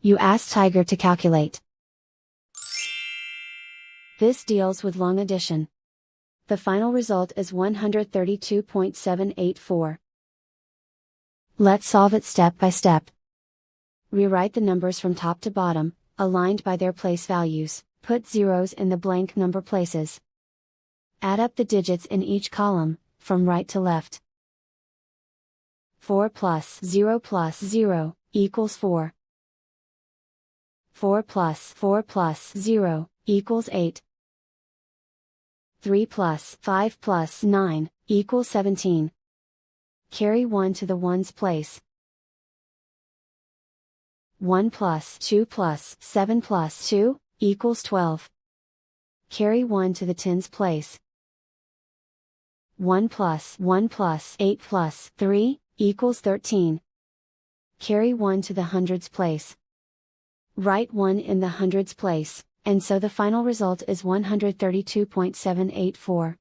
You ask Tiger to calculate. This deals with long addition. The final result is 132.784. Let's solve it step by step. Rewrite the numbers from top to bottom, aligned by their place values. Put zeros in the blank number places. Add up the digits in each column, from right to left. 4 plus 0 equals 4. 4 plus 0 equals 8. 3 plus 5 plus 9 equals 17. Carry 1 to the ones place. 1 plus 2 plus 7 plus 2 equals 12. Carry 1 to the tens place. 1 plus 8 plus 3 equals 13. Carry 1 to the hundreds place. Write 1 in the hundreds place, and so the final result is 132.784.